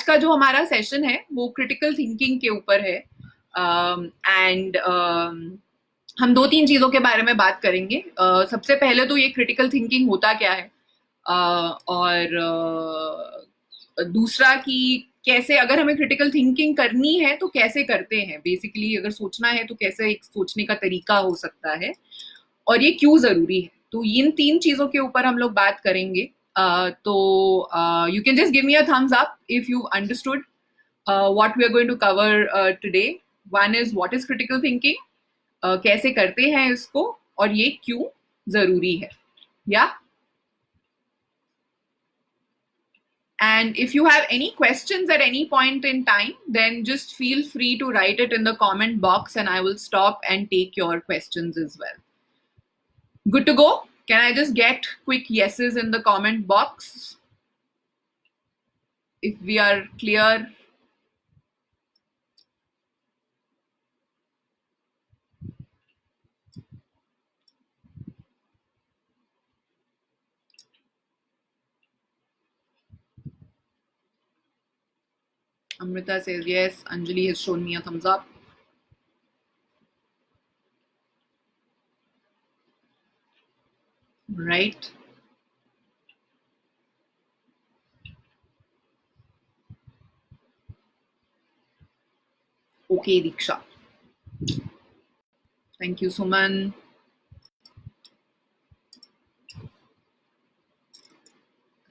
का जो हमारा सेशन है वो क्रिटिकल थिंकिंग के ऊपर है एंड हम 2-3 चीजों के बारे में बात करेंगे। सबसे पहले तो ये क्रिटिकल थिंकिंग होता क्या है और दूसरा कि कैसे अगर हमें क्रिटिकल थिंकिंग करनी है तो कैसे करते हैं, बेसिकली अगर सोचना है तो कैसे एक सोचने का तरीका हो सकता है और ये क्यों जरूरी है। तो इन 3 चीजों के ऊपर हम लोग बात करेंगे। तो you can just give me a thumbs up if you understood what we are going to cover today. One is what is critical thinking, कैसे करते हैं इसको और ये क्यों जरूरी है, या And if you have any questions at any point in time, then just feel free to write it in the comment box and I will stop and take your questions as well. Good to go? Can I just get quick yeses in the comment box? If we are clear. Amrita says yes. Anjali has shown me a thumbs up. Right. Okay, Diksha. Thank you, Suman.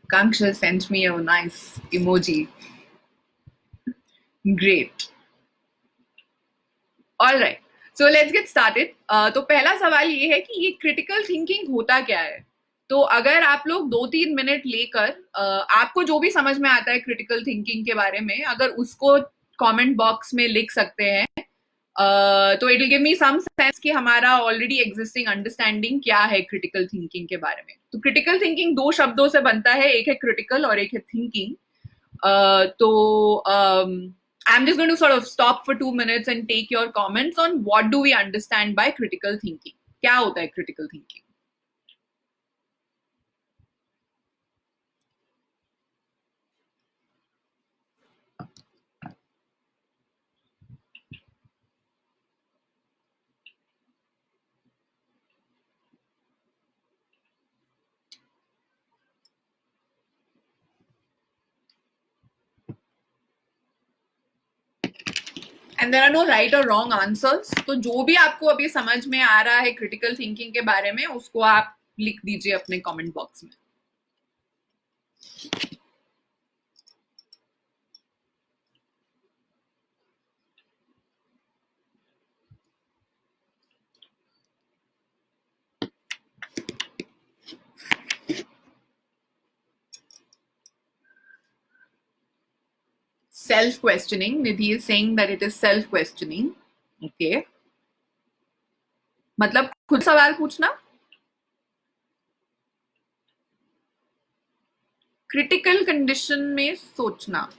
Kanksha sent me a nice emoji. Great. All right. So let's get started. तो पहला सवाल ये है कि ये critical thinking होता क्या है। तो अगर आप लोग 2-3 मिनट लेकर आपको जो भी समझ में आता है क्रिटिकल थिंकिंग के बारे में, अगर उसको कमेंट बॉक्स में लिख सकते हैं तो it will give me some sense कि हमारा ऑलरेडी एग्जिस्टिंग अंडरस्टैंडिंग क्या है क्रिटिकल थिंकिंग के बारे में। तो क्रिटिकल थिंकिंग 2 शब्दों से बनता है, एक है क्रिटिकल और एक है thinking. I'm just going to sort of stop for 2 minutes and take your comments on what do we understand by critical thinking. क्या होता है critical thinking? And there are no right or wrong answers. तो जो भी आपको अभी समझ में आ रहा है क्रिटिकल थिंकिंग के बारे में उसको आप लिख दीजिए अपने कमेंट बॉक्स में। Self-questioning. Nidhi is saying that it is self-questioning. Okay. मतलब खुद सवाल पूछना, क्रिटिकल कंडीशन में सोचना।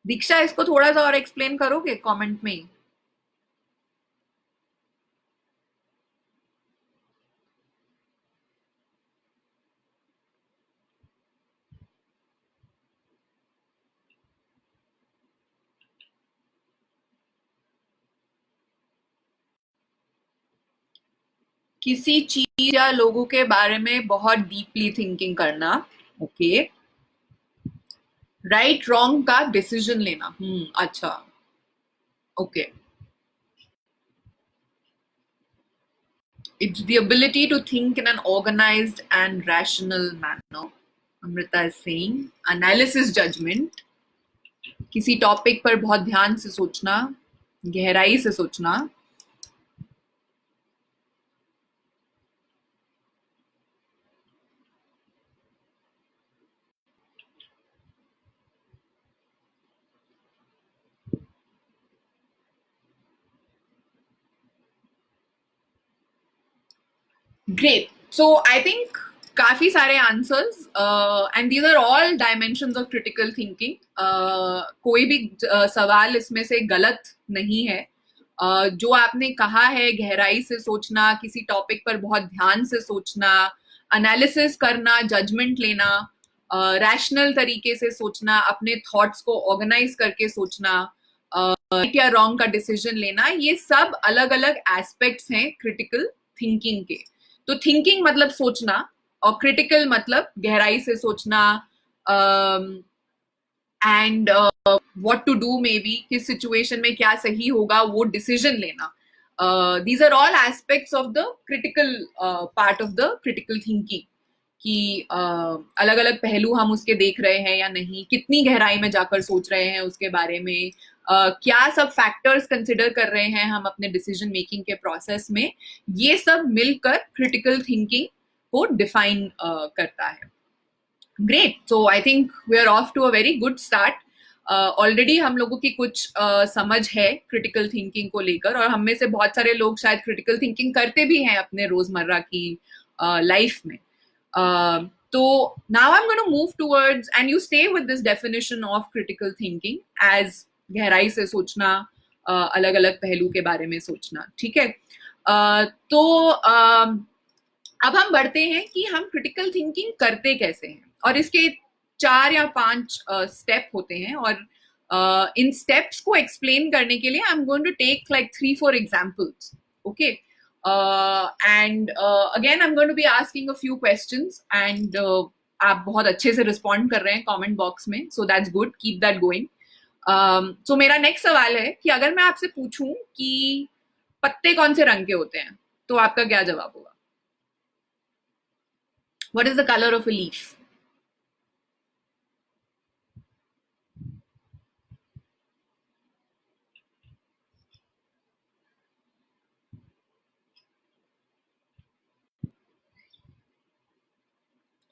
दीक्षा इसको थोड़ा सा और एक्सप्लेन करोगे कमेंट में? किसी चीज या लोगों के बारे में बहुत डीपली थिंकिंग करना। ओके। राइट रॉन्ग का डिसीजन लेना। अच्छा, okay. It's the ability to think in an organized and rational manner. Amrita is saying analysis judgment. किसी टॉपिक पर बहुत ध्यान से सोचना, गहराई से सोचना। Great. So I think काफी सारे answers and these are all dimensions of critical thinking. कोई भी सवाल इसमें से गलत नहीं है। जो आपने कहा है गहराई से सोचना, किसी टॉपिक पर बहुत ध्यान से सोचना, एनालिसिस करना, जजमेंट लेना, रैशनल तरीके से सोचना, अपने थॉट्स को ऑर्गेनाइज करके सोचना, राइट या रॉन्ग का डिसीजन लेना, ये सब अलग अलग एस्पेक्ट्स हैं क्रिटिकल थिंकिंग के. तो थिंकिंग मतलब सोचना, और क्रिटिकल मतलब गहराई से सोचना, and what to do, maybe किस सिचुएशन में क्या सही होगा वो डिसीजन लेना. These are all aspects of the critical part of the critical thinking, कि अलग अलग पहलू हम उसके देख रहे हैं या नहीं, कितनी गहराई में जाकर सोच रहे हैं उसके बारे में, क्या सब फैक्टर्स कंसिडर कर रहे हैं हम अपने डिसीजन मेकिंग के प्रोसेस में. ये सब मिलकर क्रिटिकल थिंकिंग को डिफाइन करता है. Great. So I think we are off to a very good start. Already हम लोगों की कुछ समझ है क्रिटिकल थिंकिंग को लेकर, और हम में से बहुत सारे लोग शायद क्रिटिकल थिंकिंग करते भी हैं अपने रोजमर्रा की लाइफ में. So now I'm going to move towards, and you stay with this definition of critical thinking as गहराई से सोचना, अलग अलग पहलू के बारे में सोचना. ठीक है. तो अब हम बढ़ते हैं कि हम क्रिटिकल थिंकिंग करते कैसे हैं, और इसके 4 या 5 स्टेप होते हैं, और इन स्टेप्स को एक्सप्लेन करने के लिए I am going to take like 3-4 examples. Okay. And again I'm going to be asking a few questions, and आप बहुत अच्छे से रिस्पॉन्ड कर रहे हैं कमेंट बॉक्स में, so that's good, keep that going. So मेरा नेक्स्ट सवाल है कि अगर मैं आपसे पूछूं कि पत्ते कौन से रंग के होते हैं, तो आपका क्या जवाब होगा? What is the color of a leaf?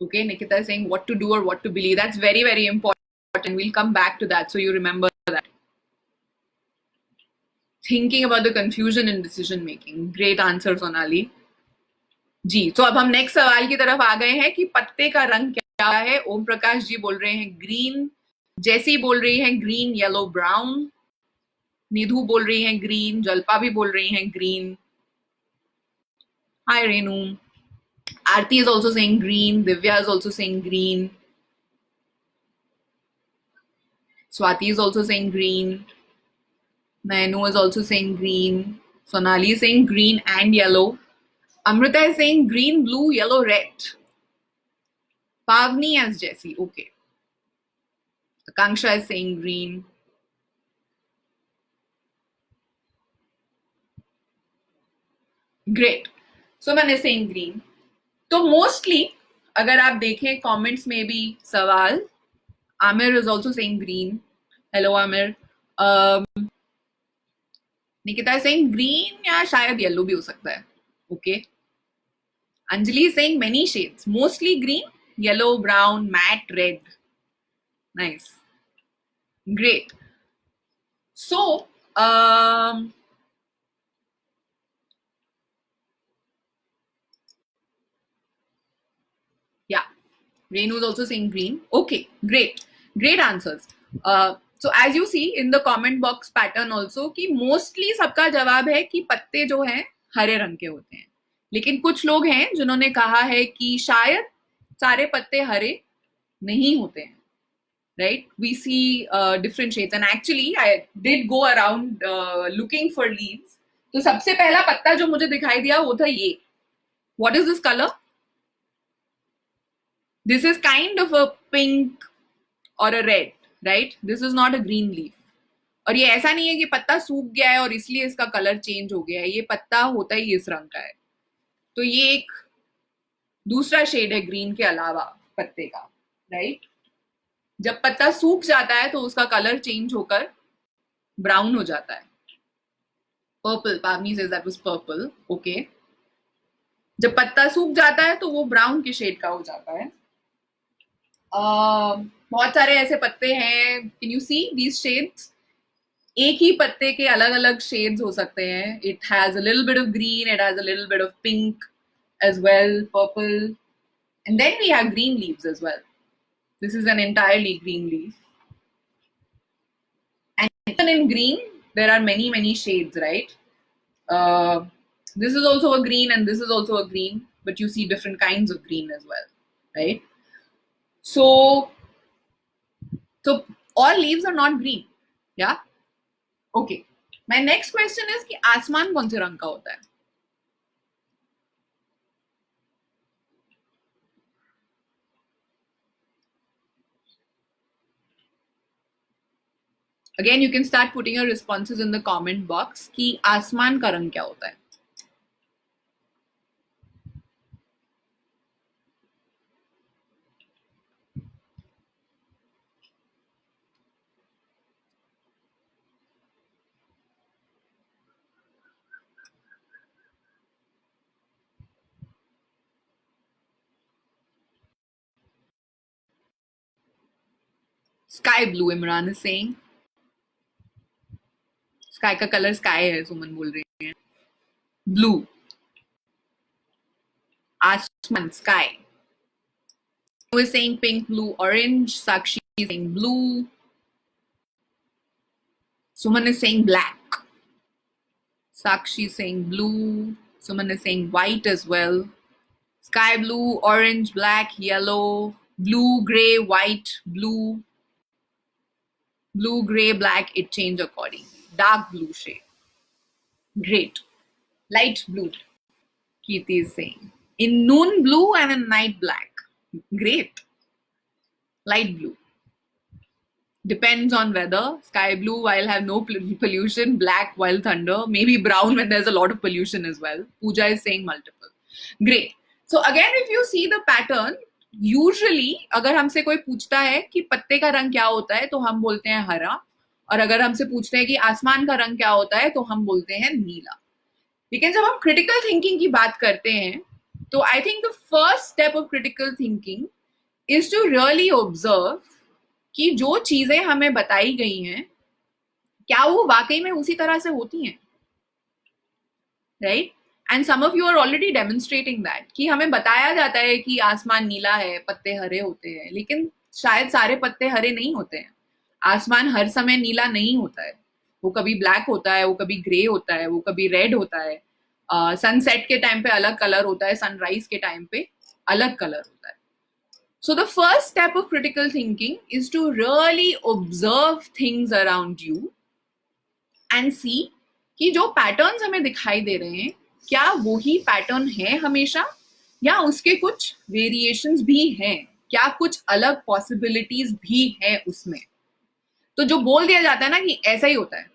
Okay, Nikita is saying what to do or what to believe. That's very, very important. We'll come back to that, so you remember that. Thinking about the confusion in decision making. Great answer, Sonali. जी. तो अब हम next सवाल की तरफ आ गए हैं कि पत्ते का रंग क्या है. ओम प्रकाश जी बोल रहे हैं ग्रीन, जैसी बोल रही है ग्रीन येलो ब्राउन, निधु बोल रही है ग्रीन, जल्पा भी बोल रही है green. Hi Renu. Aarti is also saying green. Divya is also saying green. Swati is also saying green. Nainu is also saying green. Sonali is saying green and yellow. Amrita is saying green, blue, yellow, red. Pavni as Jessie. Okay. Akanksha is saying green. Great. So man is saying green. तो mostly अगर आप देखें comments में भी सवाल, Aamir is also saying green. Hello Aamir. Nikita is saying green, या शायद yellow भी हो सकता है. Okay. Anjali is saying many shades, mostly green, yellow, brown, matte, red. Nice. Great. So yeah, Renu is also saying green. Okay, great. Great answers. So as you see in the comment box pattern also कि mostly सबका जवाब है कि पत्ते जो हैं हरे रंग के होते हैं, लेकिन कुछ लोग हैं जिन्होंने कहा है कि शायद सारे पत्ते हरे नहीं होते हैं. Right? We see different shades, and actually I did go around looking for leaves. तो सबसे पहला पत्ता जो मुझे दिखाई दिया वो था ये. What is this color? This is kind of a pink or a red, right? This is not a green leaf. और ये ऐसा नहीं है कि पत्ता सूख गया है और इसलिए इसका कलर चेंज हो गया है. ये पत्ता होता ही इस रंग का है. तो ये एक दूसरा शेड है ग्रीन के अलावा पत्ते का, राइट? जब पत्ता सूख जाता है तो उसका कलर चेंज होकर ब्राउन हो जाता है. पर्पल. पावनी says that was purple. Okay. जब पत्ता सूख जाता है तो वो ब्राउन के शेड का हो जाता है. बहुत सारे ऐसे पत्ते हैं. Can you see these shades? एक ही पत्ते के अलग अलग शेड्स हो सकते हैं. It has a little bit of green, it has a little bit of pink as well, purple, and then we have green leaves as well. This is an entirely green leaf, and even in green there are many shades, right? This is also a green and this is also a green, but you see different kinds of green as well, right? So all leaves are not green. Yeah. Okay. My next question is कि आसमान कौन से रंग का होता है? Again, you can start putting your responses in the comment box कि आसमान का रंग क्या होता है? Sky blue, Imran is saying. Sky का कलर स्काई है, सुमन बोल रही है. Blue. आसमान, sky. Who is saying pink, blue, orange? Sakshi is saying blue. Suman is saying black. Sakshi is saying blue. Suman is saying white as well. Sky blue, orange, black, yellow, blue, gray, white, blue, blue, gray, black. It change according. Dark blue shade. Great. Light blue. Kirti is saying. In noon blue and in night black. Great. Light blue. Depends on weather. Sky blue while have no pollution, black while thunder, maybe brown when there's a lot of pollution as well. Pooja is saying multiple. Great. So again, if you see the pattern, usually अगर हमसे कोई पूछता है कि पत्ते का रंग क्या होता है तो हम बोलते हैं हरा, और अगर हमसे पूछते हैं कि आसमान का रंग क्या होता है तो हम बोलते हैं नीला. लेकिन जब हम क्रिटिकल थिंकिंग की बात करते हैं तो I think the first step of critical thinking is to really observe कि जो चीजें हमें बताई गई हैं क्या वो वाकई में उसी तरह से होती हैं, right? And some of you are already demonstrating that कि हमें बताया जाता है कि आसमान नीला है, पत्ते हरे होते हैं, लेकिन शायद सारे पत्ते हरे नहीं होते हैं. आसमान हर समय नीला नहीं होता है, वो कभी ब्लैक होता है, वो कभी ग्रे होता है, वो कभी रेड होता है. सनसेट के टाइम पे अलग कलर होता है, सनराइज के टाइम पे अलग कलर होता है. So the first step of critical thinking is to really observe things around you and see कि जो patterns हमें दिखाई दे रहे हैं क्या वही pattern है हमेशा या उसके कुछ variations भी हैं, क्या कुछ अलग possibilities भी हैं उसमें. तो जो बोल दिया जाता है ना कि ऐसा ही होता है,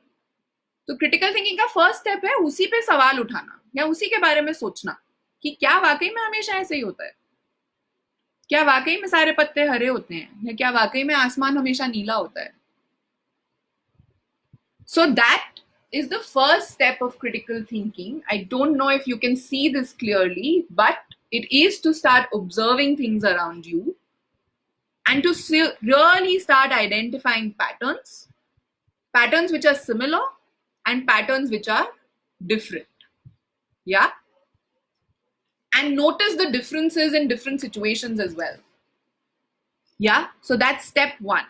तो critical thinking का first step है उसी पे सवाल उठाना या उसी के बारे में सोचना कि क्या वाकई में हमेशा ऐसे ही होता है, क्या वाकई में सारे पत्ते हरे होते हैं या क्या वाकई में आसमान हमेशा नीला होता है. So that is the first step of critical thinking. I don't know if you can see this clearly, but it is to start observing things around you and to really start identifying patterns which are similar and patterns which are different. Yeah. And notice the differences in different situations as well. Yeah. So that's step one.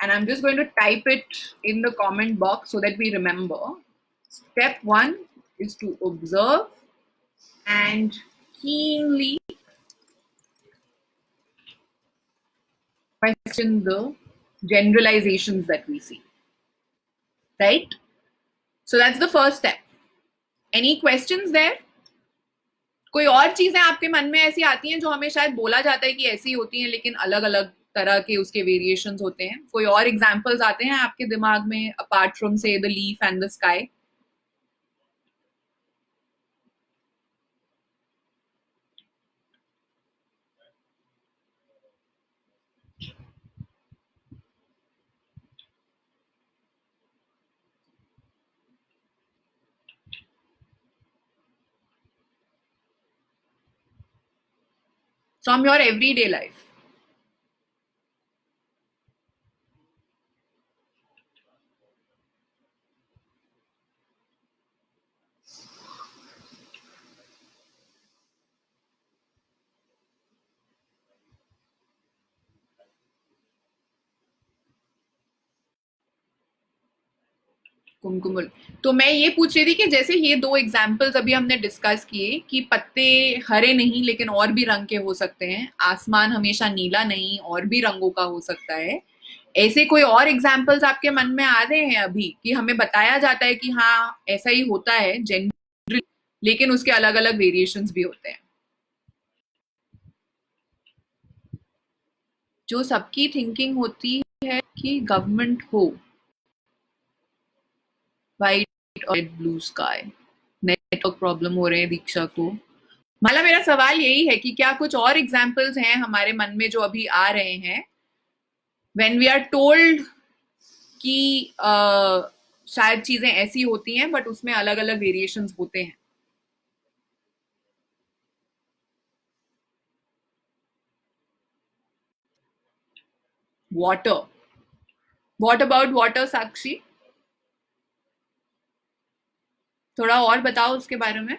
And I'm just going to type it in the comment box so that we remember. Step one is to observe and keenly question the generalizations that we see. Right? So that's the first step. Any questions there? कोई और चीजें आपके मन में ऐसी आती हैं जो हमें शायद बोला जाता है कि ऐसी होती हैं लेकिन अलग अलग तरह के उसके वेरिएशंस होते हैं? कोई और एग्जांपल्स आते हैं आपके दिमाग में अपार्ट फ्रॉम से the leaf and the sky? From your everyday life. कुमकुम। तो मैं ये पूछ रही थी कि जैसे ये दो एग्जाम्पल्स अभी हमने डिस्कस किए कि पत्ते हरे नहीं लेकिन और भी रंग के हो सकते हैं, आसमान हमेशा नीला नहीं और भी रंगों का हो सकता है, ऐसे कोई और एग्जाम्पल्स आपके मन में आ रहे हैं अभी कि हमें बताया जाता है कि हाँ ऐसा ही होता है जनरल, लेकिन उसके अलग अलग वेरिएशंस भी होते हैं? जो सबकी थिंकिंग होती है कि गवर्नमेंट हो, वाइट और ब्लू स्काई। नेटवर्क प्रॉब्लम हो रहे हैं दीक्षा को। माला, मेरा सवाल यही है कि क्या कुछ और एग्जाम्पल्स हैं हमारे मन में जो अभी आ रहे हैं व्हेन वी आर टोल्ड कि शायद चीजें ऐसी होती हैं बट उसमें अलग अलग वेरिएशंस होते हैं? वाटर। व्हाट अबाउट वाटर, साक्षी? थोड़ा और बताओ उसके बारे में।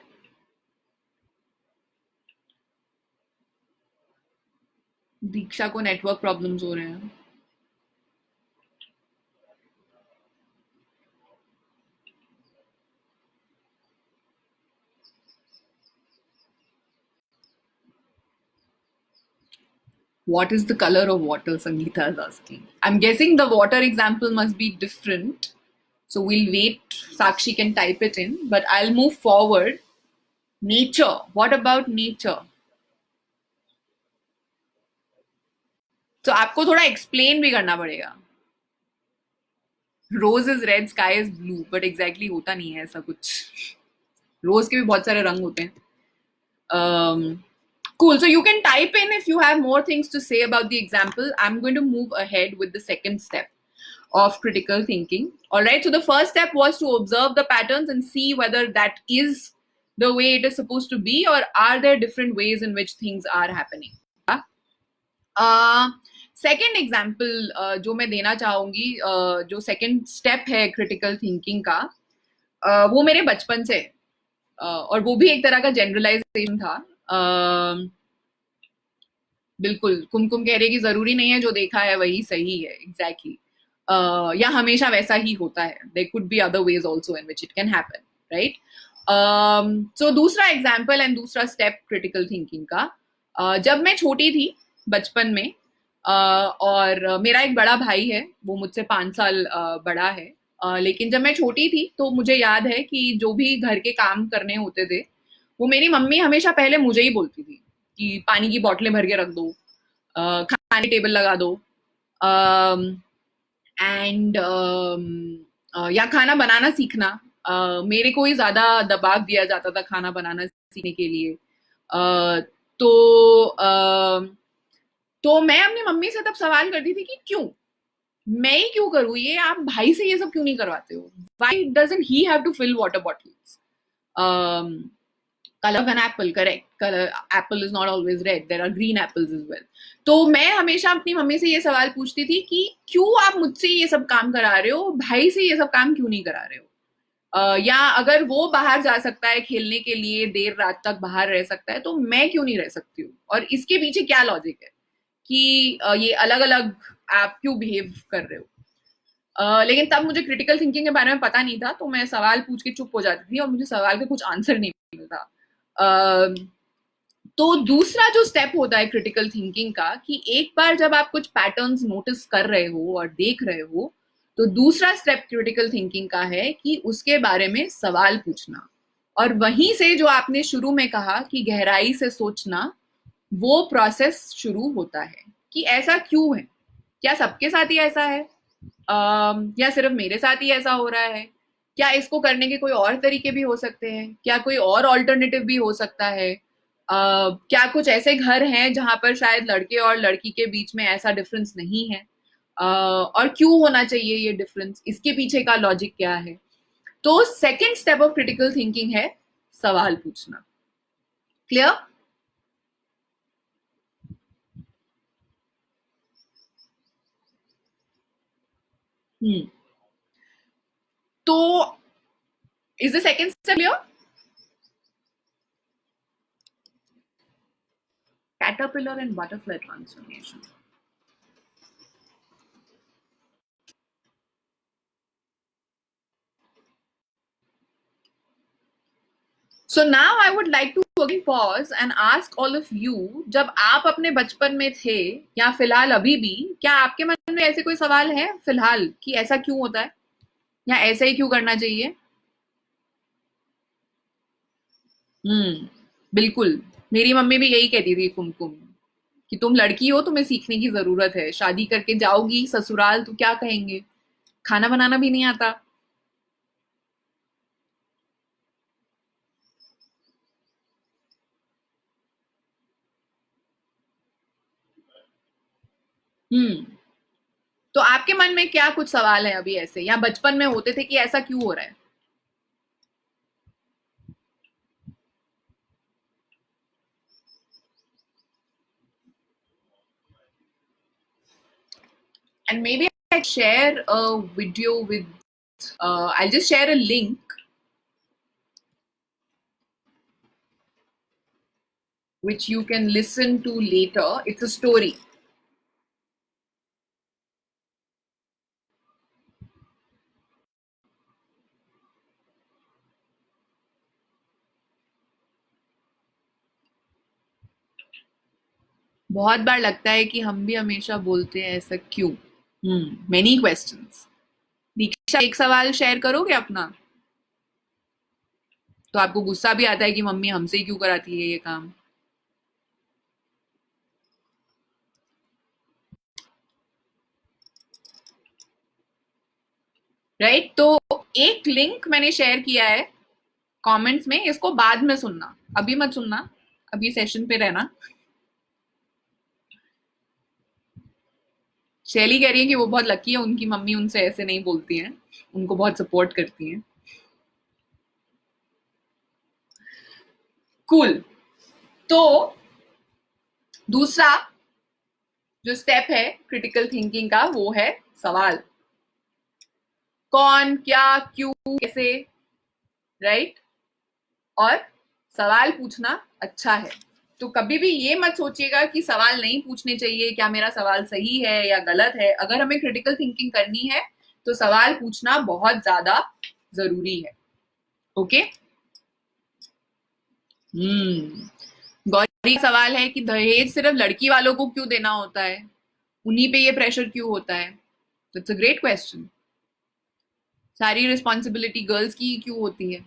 दीक्षा को नेटवर्क प्रॉब्लम्स हो रहे हैं। What is the color of water? Sangeeta is asking. I'm guessing the water example must be different. So we'll wait. Sakshi can type it in, but I'll move forward. Nature. What about nature? तो आपको थोड़ा explain भी करना पड़ेगा. Rose is red, sky is blue, but exactly होता नहीं है ऐसा कुछ. रोज के भी बहुत सारे रंग होते हैं. Cool. So you can type in if you have more things to say about the example. I'm going to move ahead with the second step of critical thinking. All right. So the first step was to observe the patterns and see whether that is the way it is supposed to be, or are there different ways in which things are happening. Second example जो मैं देना चाहूंगी, जो second step है critical thinking का, वो मेरे बचपन से, और वो भी एक तरह का जनरलाइजेशन था. बिल्कुल, कुमकुम कह रही है कि जरूरी नहीं है जो देखा है वही सही है. एग्जैक्टली या हमेशा वैसा ही होता है. There could be other ways also in which it can happen, right? So दूसरा एग्जाम्पल एंड दूसरा स्टेप क्रिटिकल थिंकिंग का, जब मैं छोटी थी बचपन में, और मेरा एक बड़ा भाई है, वो मुझसे 5 साल बड़ा है. लेकिन जब मैं छोटी थी तो मुझे याद है कि जो भी घर के काम करने होते थे वो मेरी मम्मी हमेशा पहले मुझे ही बोलती थी कि पानी की बोतलें भर के रख दो, खाने टेबल लगा दो, एंड या खाना बनाना सीखना. मेरे को ही ज्यादा दबाव दिया जाता था खाना बनाना सीखने के लिए. तो तो मैं अपनी मम्मी से तब सवाल करती थी कि क्यों, मैं ही क्यों करूँ ये, आप भाई से ये सब क्यों नहीं करवाते हो? Why doesn't he have to fill water bottles? Color of an apple, correct. Color, apple is not always red. There are green apples as well. तो मैं हमेशा अपनी मम्मी से ये सवाल पूछती थी कि क्यों आप मुझसे ये सब काम करा रहे हो, भाई से ये सब काम क्यों नहीं करा रहे हो? या अगर वो बाहर जा सकता है खेलने के लिए, देर रात तक बाहर रह सकता है, तो मैं क्यों नहीं रह सकती हूँ? और इसके पीछे क्या लॉजिक है कि ये अलग अलग आप क्यों बिहेव कर रहे हो? लेकिन तब मुझे क्रिटिकल थिंकिंग के बारे में पता नहीं था, तो मैं सवाल पूछ के चुप हो जाती थी और मुझे सवाल का कुछ आंसर नहीं मिलता. तो दूसरा जो स्टेप होता है क्रिटिकल थिंकिंग का, कि एक बार जब आप कुछ पैटर्न्स नोटिस कर रहे हो और देख रहे हो, तो दूसरा स्टेप क्रिटिकल थिंकिंग का है कि उसके बारे में सवाल पूछना. और वहीं से जो आपने शुरू में कहा कि गहराई से सोचना, वो प्रोसेस शुरू होता है कि ऐसा क्यों है, क्या सबके साथ ही ऐसा है, या सिर्फ मेरे साथ ही ऐसा हो रहा है, क्या इसको करने के कोई और तरीके भी हो सकते हैं, क्या कोई और ऑल्टरनेटिव भी हो सकता है, क्या कुछ ऐसे घर हैं जहां पर शायद लड़के और लड़की के बीच में ऐसा डिफरेंस नहीं है, और क्यों होना चाहिए ये डिफरेंस, इसके पीछे का लॉजिक क्या है. तो second step of critical thinking है सवाल पूछना. क्लियर? तो is the second step clear? Caterpillar and butterfly transformation. So now I would like to again pause and ask all of you, जब आप अपने बचपन में थे या फिलहाल अभी भी, क्या आपके मन में ऐसे कोई सवाल है फिलहाल कि ऐसा क्यों होता है या ऐसा ही क्यों करना चाहिए? बिल्कुल। मेरी मम्मी भी यही कहती थी कुमकुम, कि तुम लड़की हो, तुम्हें सीखने की जरूरत है, शादी करके जाओगी ससुराल तो क्या कहेंगे, खाना बनाना भी नहीं आता। हम्म। तो आपके मन में क्या कुछ सवाल है अभी ऐसे, या बचपन में होते थे कि ऐसा क्यों हो रहा है? And maybe I share a video with, I'll just share a link which you can listen to later. It's a story. बहुत बार लगता है कि हम भी हमेशा बोलते हैं ऐसा क्यों। Many questions. दीक्षा, एक सवाल शेयर करोगे अपना? तो आपको गुस्सा भी आता है कि मम्मी हमसे ही क्यों कराती है ये काम? राइट? तो एक लिंक मैंने शेयर किया है कमेंट्स में, इसको बाद में सुनना, अभी मत सुनना, अभी सेशन पे रहना। शैली कह रही है कि वो बहुत लकी है, उनकी मम्मी उनसे ऐसे नहीं बोलती हैं, उनको बहुत सपोर्ट करती हैं। कूल। तो दूसरा जो स्टेप है क्रिटिकल थिंकिंग का, वो है सवाल। कौन, क्या, क्यों, कैसे, राइट? और सवाल पूछना अच्छा है। तो कभी भी ये मत सोचिएगा कि सवाल नहीं पूछने चाहिए, क्या मेरा सवाल सही है या गलत है। अगर हमें क्रिटिकल थिंकिंग करनी है तो सवाल पूछना बहुत ज्यादा जरूरी है। ओके। गौरी का सवाल है कि दहेज सिर्फ लड़की वालों को क्यों देना होता है, उन्हीं पे ये प्रेशर क्यों होता है? It's a great question. सारी रिस्पॉन्सिबिलिटी गर्ल्स की क्यों होती है?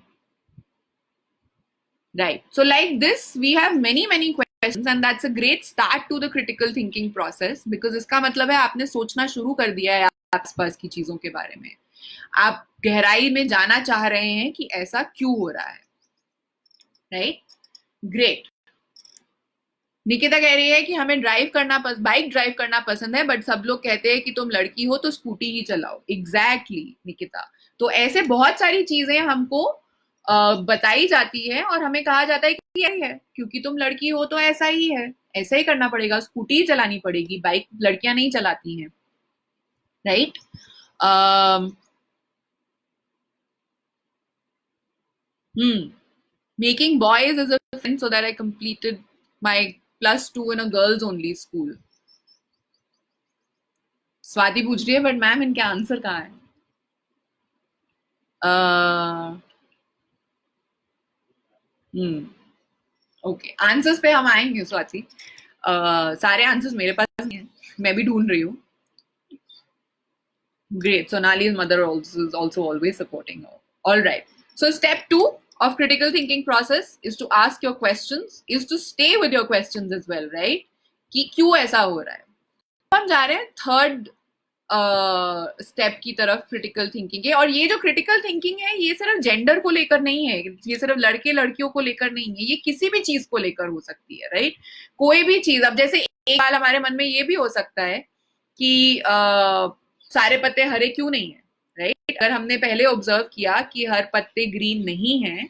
Right. So like this, we have many questions and that's a great start to the critical thinking process, because इसका मतलब है आपने सोचना शुरू कर दिया है आसपास की चीजों के बारे में। आप गहराई में जाना चाह रहे हैं कि ऐसा क्यों हो रहा है। राइट? ग्रेट। निकिता कह रही है कि हमें बाइक ड्राइव करना पसंद है, बट सब लोग कहते हैं कि तुम लड़की हो तो स्कूटी ही चलाओ। एग्जैक्टली निकिता। तो ऐसे बहुत सारी चीजें हमको बताई जाती है और हमें कहा जाता है कि यही है, क्योंकि तुम लड़की हो तो ऐसा ही है, ऐसा ही करना पड़ेगा, स्कूटी ही चलानी पड़ेगी, बाइक लड़कियां नहीं चलाती हैं। Right? Making boys is a friend so that I completed my +2 in a girls only school. Swati पूछ रही है बट मैम इनके आंसर कहाँ है? ओके, आंसर्स पे हम आएंगे स्वाति। सारे आंसर्स मेरे पास नहीं है, मैं भी ढूंढ रही हूँ। Great. Sonali's mother also is also always supporting her. All right. So step 2 of critical thinking process is to ask your questions, is to stay with your questions as well, right? कि क्यों ऐसा हो रहा है। हम जा रहे हैं थर्ड स्टेप की तरफ क्रिटिकल थिंकिंग के। और ये जो क्रिटिकल थिंकिंग है, ये सिर्फ जेंडर को लेकर नहीं है, ये सिर्फ लड़के लड़कियों को लेकर नहीं है, ये किसी भी चीज को लेकर हो सकती है। राइट? कोई भी चीज। अब जैसे एक बार हमारे मन में ये भी हो सकता है कि सारे पत्ते हरे क्यों नहीं है। राइट? अगर हमने पहले ऑब्जर्व किया कि हर पत्ते ग्रीन नहीं है,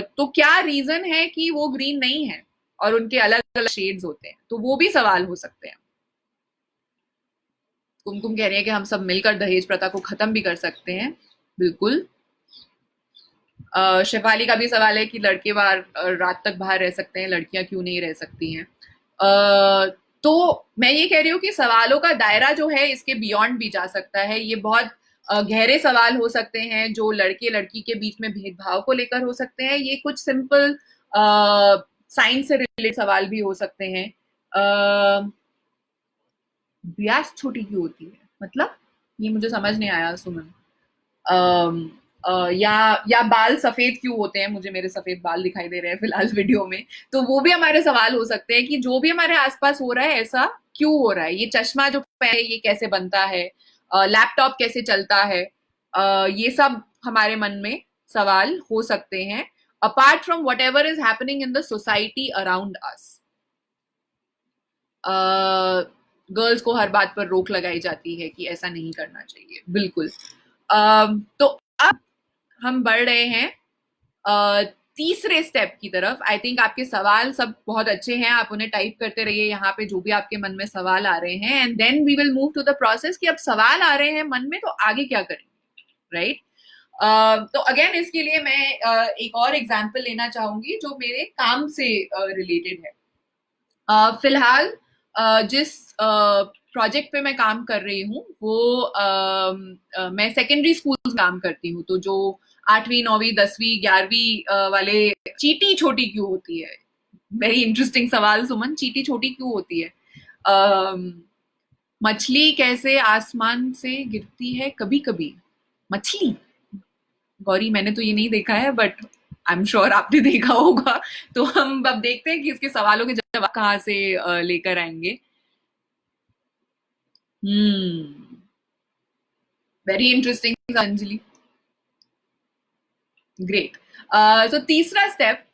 तो क्या रीजन है कि वो ग्रीन नहीं है, और उनके अलग अलग शेड्स होते हैं, तो वो भी सवाल हो सकते हैं। कुमकुम कह रही है कि हम सब मिलकर दहेज प्रथा को खत्म भी कर सकते हैं। बिल्कुल। शेफाली का भी सवाल है कि लड़के बाहर रात तक बाहर रह सकते हैं, लड़कियां क्यों नहीं रह सकती हैं? तो मैं ये कह रही हूँ कि सवालों का दायरा जो है इसके बियॉन्ड भी जा सकता है। ये बहुत गहरे सवाल हो सकते हैं जो लड़के लड़की के बीच में भेदभाव को लेकर हो सकते हैं, ये कुछ सिंपल साइंस से रिलेटेड सवाल भी हो सकते हैं। ब्यास छोटी क्यों होती है, मतलब ये मुझे समझ नहीं आया सुमन। अम, या बाल सफेद क्यों होते हैं, मुझे मेरे सफेद बाल दिखाई दे रहे हैं फिलहाल वीडियो में। तो वो भी हमारे सवाल हो सकते हैं कि जो भी हमारे आसपास हो रहा है ऐसा क्यों हो रहा है, ये चश्मा जो पहने ये कैसे बनता है, लैपटॉप कैसे चलता है, ये सब हमारे मन में सवाल हो सकते हैं, apart from what ever is happening in the society around us. Girls को हर बात पर रोक लगाई जाती है कि ऐसा नहीं करना चाहिए, बिल्कुल। तो अब हम बढ़ रहे हैं तीसरे स्टेप की तरफ। आई थिंक आपके सवाल सब बहुत अच्छे हैं, आप उन्हें टाइप करते रहिए यहाँ पे जो भी आपके मन में सवाल आ रहे हैं, and then we will move to the process कि अब सवाल आ रहे हैं मन में तो आगे क्या करेंगे, राइट? तो अगेन इसके लिए मैं एक और एग्जाम्पल लेना चाहूंगी जो मेरे काम से रिलेटेड है। फिलहाल जिस प्रोजेक्ट पे मैं काम कर रही हूँ वो मैं सेकेंडरी स्कूल में काम करती हूँ। तो जो 8वीं 9वीं 10वीं 11वीं वाले, चींटी छोटी क्यों होती है, वेरी इंटरेस्टिंग सवाल सुमन, चींटी छोटी क्यों होती है? मछली कैसे आसमान से गिरती है कभी कभी? मछली, गौरी मैंने तो ये नहीं देखा है बट आई एम श्योर आपने देखा होगा। तो हम अब देखते हैं कि इसके सवालों के जवाब कहाँ से लेकर आएंगे। Very interesting Anjali, great. तो तीसरा स्टेप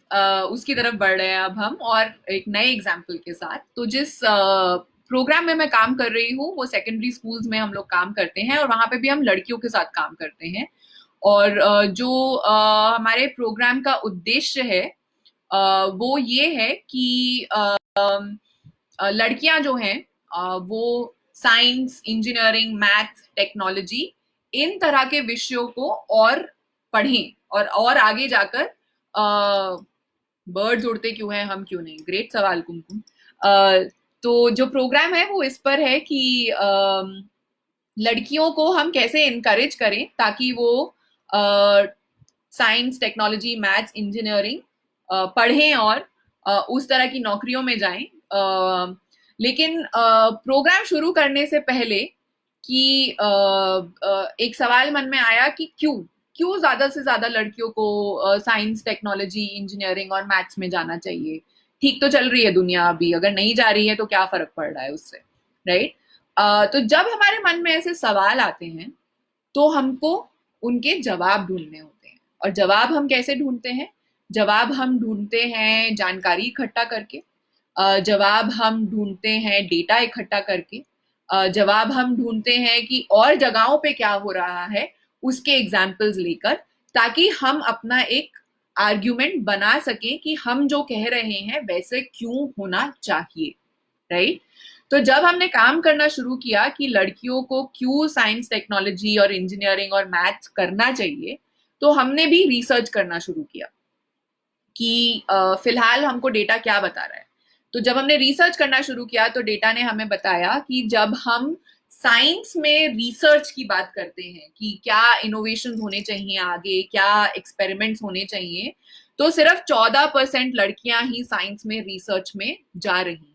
उसकी तरफ बढ़ रहे हैं अब हम, और एक नए एग्जाम्पल के साथ। तो जिस प्रोग्राम में मैं काम कर रही हूँ वो सेकेंडरी स्कूल्स में हम लोग काम करते हैं, और वहां पे भी हम लड़कियों के साथ काम करते हैं। और जो हमारे प्रोग्राम का उद्देश्य है वो ये है कि लड़कियां जो हैं वो साइंस, इंजीनियरिंग, मैथ, टेक्नोलॉजी, इन तरह के विषयों को और पढ़ें और आगे जाकर बर्ड्स उड़ते क्यों हैं हम क्यों नहीं, ग्रेट सवाल कुमकुम। तो जो प्रोग्राम है वो इस पर है कि लड़कियों को हम कैसे इनकरेज करें ताकि वो साइंस, टेक्नोलॉजी, मैथ्स, इंजीनियरिंग पढ़ें और उस तरह की नौकरियों में जाएं। लेकिन प्रोग्राम शुरू करने से पहले कि एक सवाल मन में आया कि क्यों क्यों ज्यादा से ज्यादा लड़कियों को साइंस, टेक्नोलॉजी, इंजीनियरिंग और मैथ्स में जाना चाहिए? ठीक तो चल रही है दुनिया अभी, अगर नहीं जा रही है तो क्या फर्क पड़ रहा है उससे, राइट? तो जब हमारे मन में ऐसे सवाल आते हैं तो हमको उनके जवाब ढूंढने होते हैं। और जवाब हम कैसे ढूंढते हैं? जवाब हम ढूंढते हैं जानकारी इकट्ठा करके, जवाब हम ढूंढते हैं डेटा इकट्ठा करके, जवाब हम ढूंढते हैं कि और जगहों पे क्या हो रहा है उसके एग्जाम्पल्स लेकर, ताकि हम अपना एक आर्ग्यूमेंट बना सकें कि हम जो कह रहे हैं वैसे क्यों होना चाहिए, राइट? तो जब हमने काम करना शुरू किया कि लड़कियों को क्यों साइंस, टेक्नोलॉजी और इंजीनियरिंग और मैथ्स करना चाहिए, तो हमने भी रिसर्च करना शुरू किया कि फिलहाल हमको डेटा क्या बता रहा है। तो जब हमने रिसर्च करना शुरू किया तो डेटा ने हमें बताया कि जब हम साइंस में रिसर्च की बात करते हैं कि क्या इनोवेशन होने चाहिए आगे, क्या एक्सपेरिमेंट्स होने चाहिए, तो सिर्फ 14% लड़कियां ही साइंस में रिसर्च में जा रही हैं,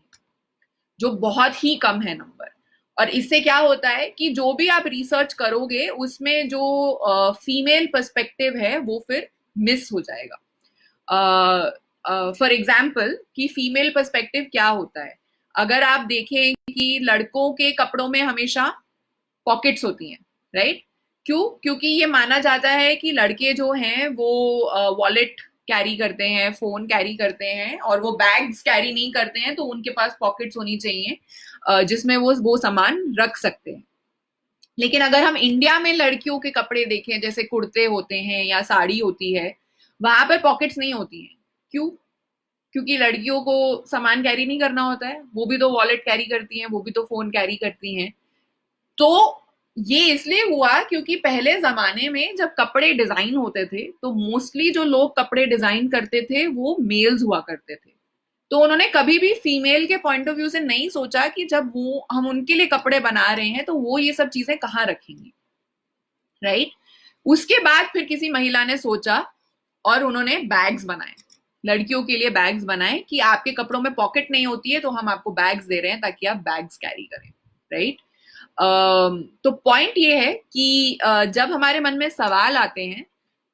जो बहुत ही कम है नंबर। और इससे क्या होता है कि जो भी आप रिसर्च करोगे उसमें जो फीमेल पर्सपेक्टिव है वो फिर मिस हो जाएगा। फॉर एग्जाम्पल कि फीमेल पर्सपेक्टिव क्या होता है, अगर आप देखें कि लड़कों के कपड़ों में हमेशा पॉकेट्स होती हैं, राइट? क्यों? क्योंकि ये माना जाता है कि लड़के जो हैं वो वॉलेट कैरी करते हैं, फोन कैरी करते हैं, और वो बैग्स कैरी नहीं करते हैं, तो उनके पास पॉकेट्स होनी चाहिए जिसमें वो सामान रख सकते हैं। लेकिन अगर हम इंडिया में लड़कियों के कपड़े देखें, जैसे कुर्ते होते हैं या साड़ी होती है, वहां पर पॉकेट्स नहीं होती हैं। क्यों? क्योंकि लड़कियों को सामान कैरी नहीं करना होता है, वो भी तो वॉलेट कैरी करती हैं, वो भी तो फोन कैरी करती हैं। तो ये इसलिए हुआ क्योंकि पहले जमाने में जब कपड़े डिजाइन होते थे तो मोस्टली जो लोग कपड़े डिजाइन करते थे वो मेल्स हुआ करते थे। तो उन्होंने कभी भी फीमेल के पॉइंट ऑफ व्यू से नहीं सोचा कि जब वो हम उनके लिए कपड़े बना रहे हैं तो वो ये सब चीजें कहाँ रखेंगी। राइट। उसके बाद फिर किसी महिला ने सोचा और उन्होंने बैग्स बनाए, लड़कियों के लिए बैग्स बनाए कि आपके कपड़ों में पॉकेट नहीं होती है तो हम आपको बैग्स दे रहे हैं ताकि आप बैग्स कैरी करें, राइट। तो पॉइंट ये है कि जब हमारे मन में सवाल आते हैं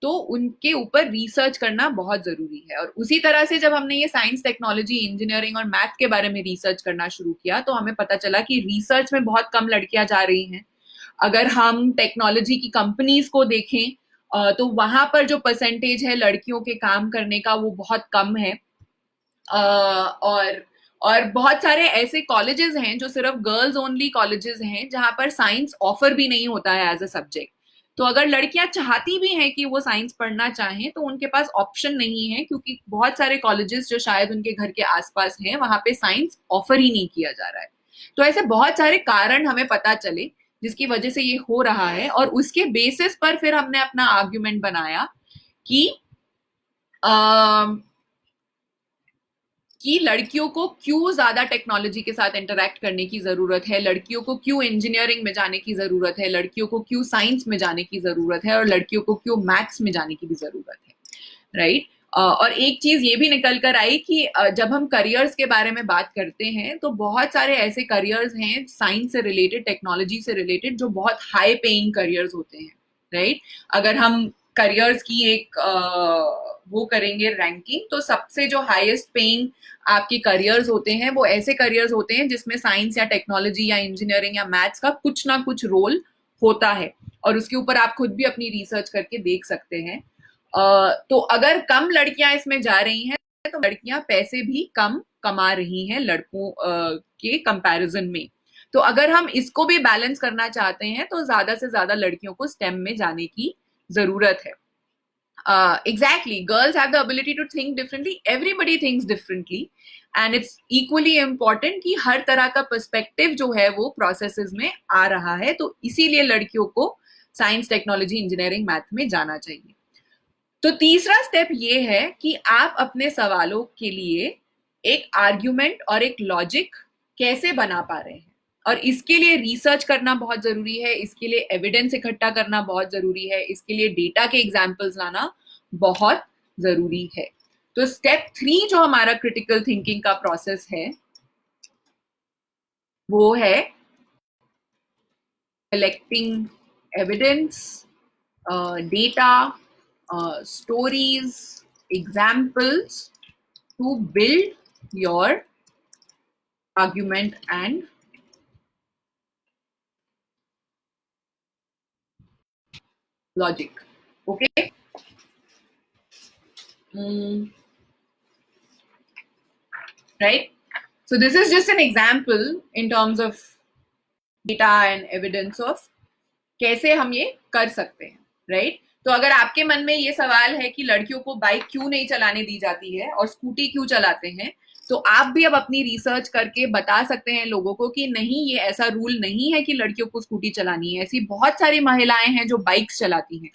तो उनके ऊपर रिसर्च करना बहुत जरूरी है। और उसी तरह से जब हमने ये साइंस, टेक्नोलॉजी, इंजीनियरिंग और मैथ के बारे में रिसर्च करना शुरू किया तो हमें पता चला कि रिसर्च में बहुत कम लड़कियां जा रही हैं। अगर हम टेक्नोलॉजी की कंपनीज को देखें तो वहां पर जो परसेंटेज है लड़कियों के काम करने का वो बहुत कम है। और बहुत सारे ऐसे कॉलेजेस हैं जो सिर्फ गर्ल्स ओनली कॉलेजेस हैं जहां पर साइंस ऑफर भी नहीं होता है एज अ सब्जेक्ट। तो अगर लड़कियां चाहती भी हैं कि वो साइंस पढ़ना चाहें तो उनके पास ऑप्शन नहीं है, क्योंकि बहुत सारे कॉलेजेस जो शायद उनके घर के आसपास हैं वहां पे साइंस ऑफर ही नहीं किया जा रहा है। तो ऐसे बहुत सारे कारण हमें पता चले जिसकी वजह से ये हो रहा है, और उसके बेसिस पर फिर हमने अपना आर्ग्यूमेंट बनाया कि कि लड़कियों को क्यों ज्यादा टेक्नोलॉजी के साथ इंटरेक्ट करने की जरूरत है, लड़कियों को क्यों इंजीनियरिंग में जाने की जरूरत है, लड़कियों को क्यों साइंस में जाने की जरूरत है, और लड़कियों को क्यों मैथ्स में जाने की भी जरूरत है, राइट। और एक चीज ये भी निकल कर आई कि जब हम करियर्स के बारे में बात करते हैं तो बहुत सारे ऐसे करियर्स हैं साइंस से रिलेटेड, टेक्नोलॉजी से रिलेटेड, जो बहुत हाई पेइंग करियर्स होते हैं, राइट। अगर हम करियर्स की एक वो करेंगे रैंकिंग, तो सबसे जो हाईएस्ट पेइंग आपके करियर्स होते हैं वो ऐसे करियर्स होते हैं जिसमें साइंस या टेक्नोलॉजी या इंजीनियरिंग या मैथ्स का कुछ ना कुछ रोल होता है, और उसके ऊपर आप खुद भी अपनी रिसर्च करके देख सकते हैं। तो अगर कम लड़कियां इसमें जा रही हैं तो लड़कियां पैसे भी कम कमा रही हैं लड़कों के कंपैरिजन में। तो अगर हम इसको भी बैलेंस करना चाहते हैं तो ज्यादा से ज्यादा लड़कियों को स्टेम में जाने की जरूरत है। Exactly, girls have the ability to think differently, everybody thinks differently, and it's equally important कि हर तरह का पर्सपेक्टिव जो है वो प्रोसेसेस में आ रहा है, तो इसीलिए लड़कियों को साइंस, टेक्नोलॉजी, इंजीनियरिंग, मैथ में जाना चाहिए। तो तीसरा स्टेप ये है कि आप अपने सवालों के लिए एक आर्ग्यूमेंट और एक लॉजिक कैसे बना पा रहे हैं, और इसके लिए रिसर्च करना बहुत जरूरी है, इसके लिए एविडेंस इकट्ठा करना बहुत जरूरी है, इसके लिए डेटा के एग्जाम्पल्स लाना बहुत जरूरी है। तो स्टेप 3 जो हमारा क्रिटिकल थिंकिंग का प्रोसेस है वो है collecting evidence, data, stories, examples to build your argument and logic. Okay. Right. So this is just an example in terms of data and evidence of कैसे हम ये कर सकते हैं, राइट। तो अगर आपके मन में ये सवाल है कि लड़कियों को बाइक क्यों नहीं चलाने दी जाती है और स्कूटी क्यों चलाते हैं, तो आप भी अब अपनी रिसर्च करके बता सकते हैं लोगों को कि नहीं, ये ऐसा रूल नहीं है कि लड़कियों को स्कूटी चलानी है। ऐसी बहुत सारी महिलाएं हैं जो बाइक्स चलाती हैं।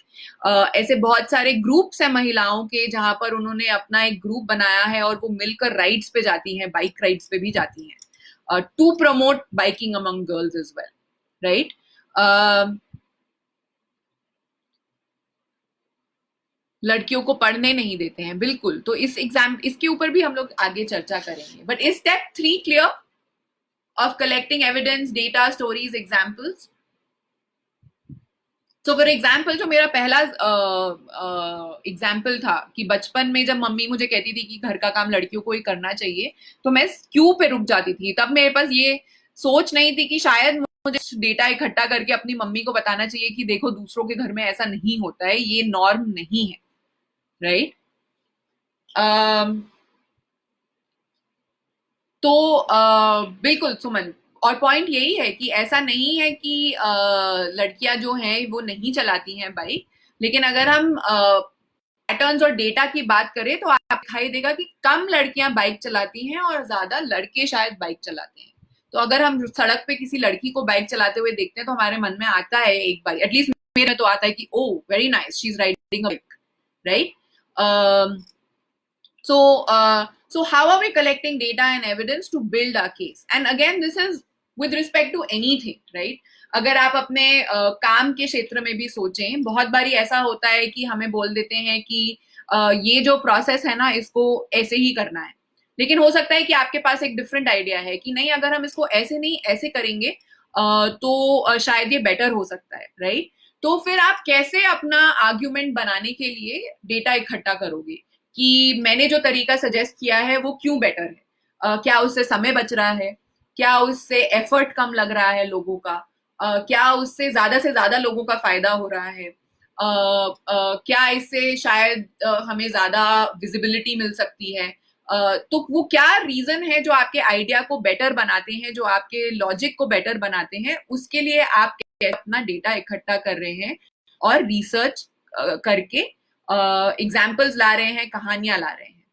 ऐसे बहुत सारे ग्रुप्स हैं महिलाओं के जहां पर उन्होंने अपना एक ग्रुप बनाया है और वो मिलकर राइड्स पे जाती हैं, बाइक राइड्स पे भी जाती हैं to promote biking among girls as well, right. लड़कियों को पढ़ने नहीं देते हैं, बिल्कुल। तो इसके ऊपर भी हम लोग आगे चर्चा करेंगे। But is step 3 clear of collecting evidence, data, stories, examples? So for example, जो मेरा पहला एग्जाम्पल था कि बचपन में जब मम्मी मुझे कहती थी कि घर का काम लड़कियों को ही करना चाहिए, तो मैं क्यों पे रुक जाती थी। तब मेरे पास ये सोच नहीं थी कि शायद मुझे डेटा इकट्ठा करके अपनी मम्मी को बताना चाहिए कि देखो दूसरों के घर में ऐसा नहीं होता है, ये नॉर्म नहीं है, राइट। तो बिल्कुल सुमन, और पॉइंट यही है कि ऐसा नहीं है कि लड़कियां जो हैं वो नहीं चलाती हैं बाइक, लेकिन अगर हम पैटर्न्स और डेटा की बात करें तो आपको दिखाई देगा कि कम लड़कियां बाइक चलाती हैं और ज्यादा लड़के शायद बाइक चलाते हैं। तो अगर हम सड़क पे किसी लड़की को बाइक चलाते हुए देखते हैं तो हमारे मन में आता है एक बार, एटलीस्ट मेरे तो आता है कि oh very nice, she is riding a bike, right. So how are we collecting data and evidence to build our case? And again, this is with respect to anything, right? अगर आप अपने काम के क्षेत्र में भी सोचें, बहुत बारी ऐसा होता है कि हमें बोल देते हैं कि ये जो प्रोसेस है ना, इसको ऐसे ही करना है, लेकिन हो सकता है कि आपके पास एक डिफरेंट आइडिया है कि नहीं, अगर हम इसको ऐसे नहीं ऐसे करेंगे तो शायद ये बेटर हो सकता है, राइट? तो फिर आप कैसे अपना आर्ग्यूमेंट बनाने के लिए डेटा इकट्ठा करोगे कि मैंने जो तरीका सजेस्ट किया है वो क्यों बेटर है? क्या उससे समय बच रहा है? क्या उससे एफर्ट कम लग रहा है लोगों का? क्या उससे से ज्यादा लोगों का फायदा हो रहा है? क्या इससे शायद हमें ज्यादा विजिबिलिटी मिल सकती है? तो वो क्या रीजन है जो आपके आइडिया को बेटर बनाते हैं, जो आपके लॉजिक को बेटर बनाते हैं, उसके लिए आप कैसे अपना डेटा इकट्ठा कर रहे हैं और रिसर्च करके एग्जाम्पल्स ला रहे हैं, कहानियां ला रहे हैं।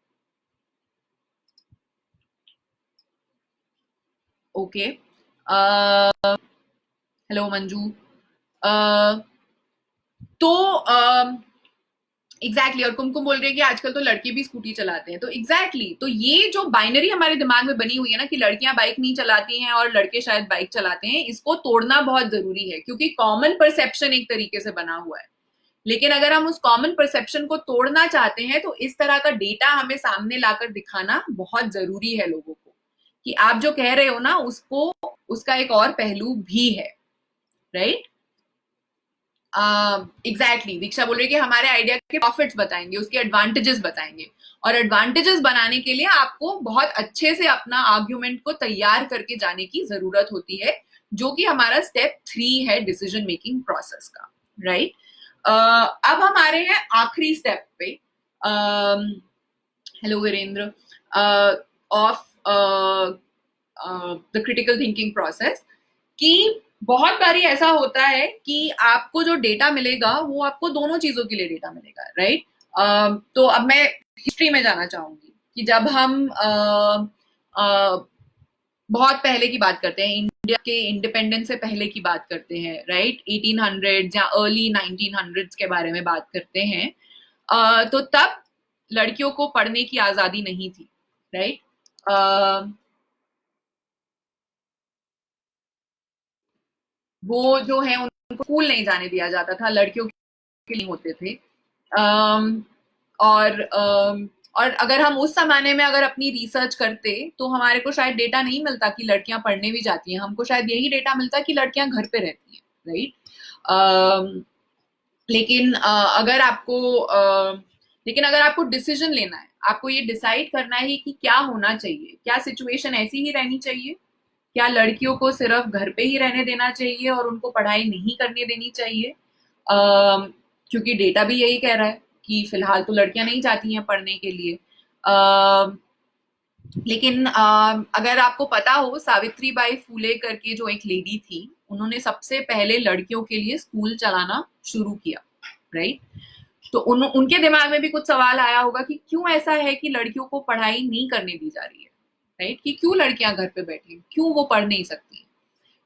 Okay, hello Manju. तो एग्जैक्टली और कुमकुम बोल रही है कि आजकल तो लड़के भी स्कूटी चलाते हैं, तो एग्जैक्टली तो ये जो बाइनरी हमारे दिमाग में बनी हुई है ना कि लड़कियां बाइक नहीं चलाती हैं और लड़के शायद बाइक चलाते हैं, इसको तोड़ना बहुत जरूरी है, क्योंकि कॉमन परसेप्शन एक तरीके से बना हुआ है। लेकिन अगर हम उस कॉमन परसेप्शन को तोड़ना चाहते हैं तो इस तरह का डेटा हमें सामने लाकर दिखाना बहुत जरूरी है लोगों को, कि आप जो कह रहे हो ना उसको, उसका एक और पहलू भी है, राइट? एग्जैक्टली दीक्षा बोल रही है कि हमारे आइडिया के प्रॉफिट्स बताएंगे, उसके एडवांटेजेस बताएंगे, और एडवांटेजेस बनाने के लिए आपको बहुत अच्छे से अपना आर्ग्यूमेंट को तैयार करके जाने की जरूरत होती है, जो कि हमारा स्टेप 3 है डिसीजन मेकिंग प्रोसेस का, राइट? अब हम आ रहे हैं आखिरी स्टेप पे। Hello Virendra, of the critical thinking process, कि बहुत बारी ऐसा होता है कि आपको जो डेटा मिलेगा वो आपको दोनों चीजों के लिए डेटा मिलेगा, राइट? तो अब मैं हिस्ट्री में जाना चाहूंगी कि जब हम बहुत पहले की बात करते हैं, इंडिया के इंडिपेंडेंस से पहले की बात करते हैं, राइट? 1800 या अर्ली 1900 के बारे में बात करते हैं, तो तब लड़कियों को पढ़ने की आजादी नहीं थी, राइट? वो जो है उनको स्कूल नहीं जाने दिया जाता था, लड़कियों के नहीं होते थे। अम, और अगर हम उस जमाने में अगर अपनी रिसर्च करते तो हमारे को शायद डेटा नहीं मिलता कि लड़कियां पढ़ने भी जाती हैं, हमको शायद यही डेटा मिलता कि लड़कियां घर पे रहती हैं, राइट? लेकिन लेकिन अगर आपको डिसीजन लेना है, आपको ये डिसाइड करना है कि क्या होना चाहिए, क्या सिचुएशन ऐसी ही रहनी चाहिए, क्या लड़कियों को सिर्फ घर पे ही रहने देना चाहिए और उनको पढ़ाई नहीं करने देनी चाहिए, क्योंकि डेटा भी यही कह रहा है कि फिलहाल तो लड़कियां नहीं जाती हैं पढ़ने के लिए। लेकिन अगर आपको पता हो, सावित्री बाई फूले करके जो एक लेडी थी, उन्होंने सबसे पहले लड़कियों के लिए स्कूल चलाना शुरू किया, राइट? तो उनके दिमाग में भी कुछ सवाल आया होगा कि क्यों ऐसा है कि लड़कियों को पढ़ाई नहीं करने दी जा रही है, राइट? कि क्यों लड़कियां घर पे बैठी, क्यों वो पढ़ नहीं सकती?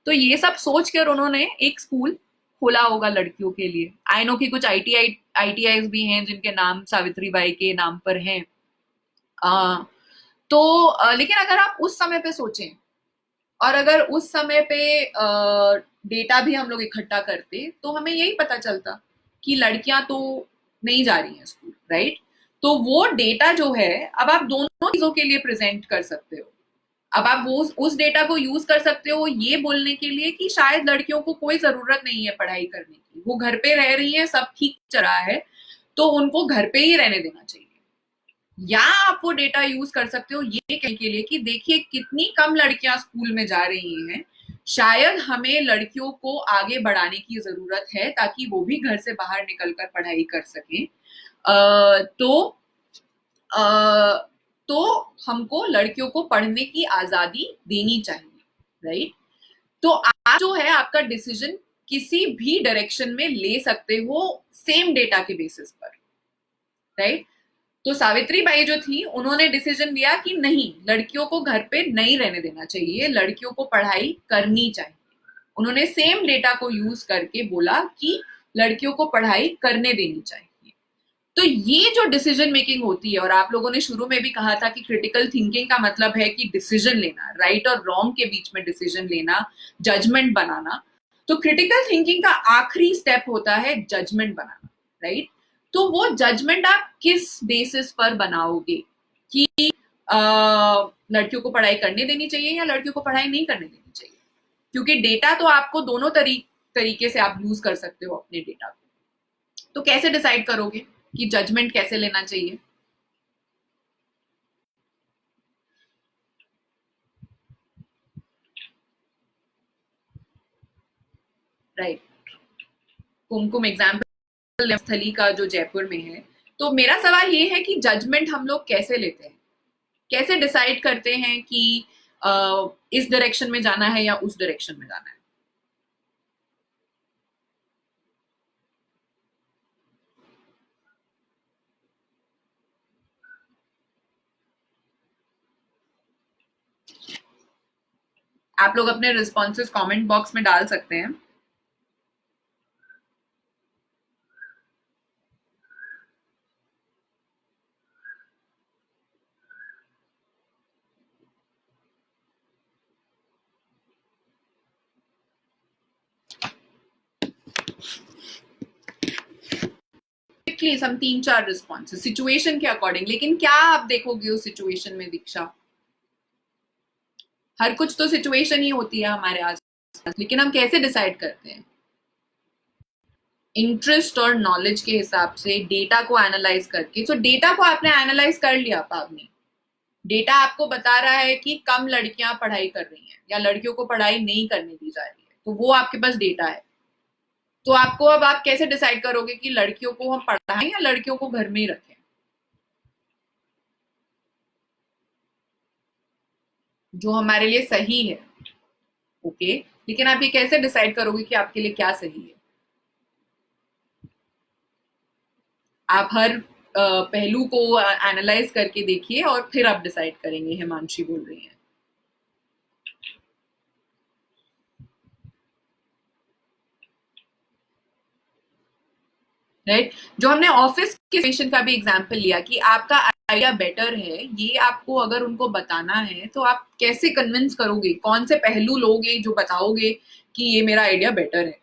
तो ये सब सोच कर उन्होंने एक स्कूल खोला होगा लड़कियों के लिए। आई नो कि कुछ आईटीआईज भी हैं जिनके नाम सावित्री बाई के नाम पर हैं। लेकिन अगर आप उस समय पे सोचें और अगर उस समय पे डेटा भी हम लोग इकट्ठा करते तो हमें यही पता चलता कि लड़कियां तो नहीं जा रही हैं स्कूल, राइट? तो वो डेटा जो है, अब आप दोनों चीजों के लिए प्रेजेंट कर सकते हो। अब आप वो उस डेटा को यूज कर सकते हो ये बोलने के लिए कि शायद लड़कियों को कोई जरूरत नहीं है पढ़ाई करने की, वो घर पे रह रही हैं, सब ठीक चल रहा है, तो उनको घर पे ही रहने देना चाहिए। या आप वो डेटा यूज कर सकते हो ये कहने के लिए कि देखिए कितनी कम लड़कियां स्कूल में जा रही हैं, शायद हमें लड़कियों को आगे बढ़ाने की जरूरत है ताकि वो भी घर से बाहर निकलकर पढ़ाई कर सकें। तो हमको लड़कियों को पढ़ने की आजादी देनी चाहिए, राइट? तो आज जो है आपका डिसीजन किसी भी डायरेक्शन में ले सकते हो सेम डेटा के बेसिस पर, राइट? तो सावित्री बाई जो थी उन्होंने डिसीजन लिया कि नहीं, लड़कियों को घर पे नहीं रहने देना चाहिए, लड़कियों को पढ़ाई करनी चाहिए। उन्होंने सेम डेटा को यूज करके बोला कि लड़कियों को पढ़ाई करने देनी चाहिए। तो ये जो डिसीजन मेकिंग होती है, और आप लोगों ने शुरू में भी कहा था कि क्रिटिकल थिंकिंग का मतलब है कि डिसीजन लेना, राइट और रॉन्ग के बीच में डिसीजन लेना, जजमेंट बनाना। तो क्रिटिकल थिंकिंग का आखिरी स्टेप होता है जजमेंट बनाना, राइट? तो वो जजमेंट आप किस बेसिस पर बनाओगे कि लड़कियों को पढ़ाई करने देनी चाहिए या लड़कियों को पढ़ाई नहीं करने देनी चाहिए, क्योंकि डेटा तो आपको दोनों तरीके से आप यूज कर सकते हो अपने डेटा को। तो कैसे डिसाइड करोगे कि जजमेंट कैसे लेना चाहिए? राइट, कुमकुम एग्जाम्पल स्थली का जो जयपुर में है, तो मेरा सवाल ये है कि जजमेंट हम लोग कैसे लेते हैं, कैसे डिसाइड करते हैं कि इस डायरेक्शन में जाना है या उस डायरेक्शन में जाना है? आप लोग अपने रिस्पॉन्सेस कमेंट बॉक्स में डाल सकते हैं। हम 3-4 रिस्पॉन्सेस सिचुएशन के अकॉर्डिंग, लेकिन क्या आप देखोगे उस सिचुएशन में दीक्षा? हर कुछ तो सिचुएशन ही होती है हमारे आसपास, लेकिन हम कैसे डिसाइड करते हैं? इंटरेस्ट और नॉलेज के हिसाब से डेटा को एनालाइज करके। तो डेटा को आपने एनालाइज कर लिया पावनी, डेटा आपको बता रहा है कि कम लड़कियां पढ़ाई कर रही हैं या लड़कियों को पढ़ाई नहीं करने दी जा रही है, तो वो आपके पास डेटा है। तो आपको अब आप कैसे डिसाइड करोगे कि लड़कियों को हम पढ़ाएं या लड़कियों को घर में ही रखें? जो हमारे लिए सही है, ओके, लेकिन आप ये कैसे डिसाइड करोगे कि आपके लिए क्या सही है? आप हर पहलू को एनालाइज करके देखिए और फिर आप डिसाइड करेंगे, हिमांशी बोल रही हैं। राइट, जो हमने ऑफिस के सिचुएशन का भी एग्जांपल लिया कि आपका आइडिया बेटर है, ये आपको अगर उनको बताना है तो आप कैसे कन्विंस करोगे? कौन से पहलू लोगे जो बताओगे कि ये मेरा आइडिया बेटर है?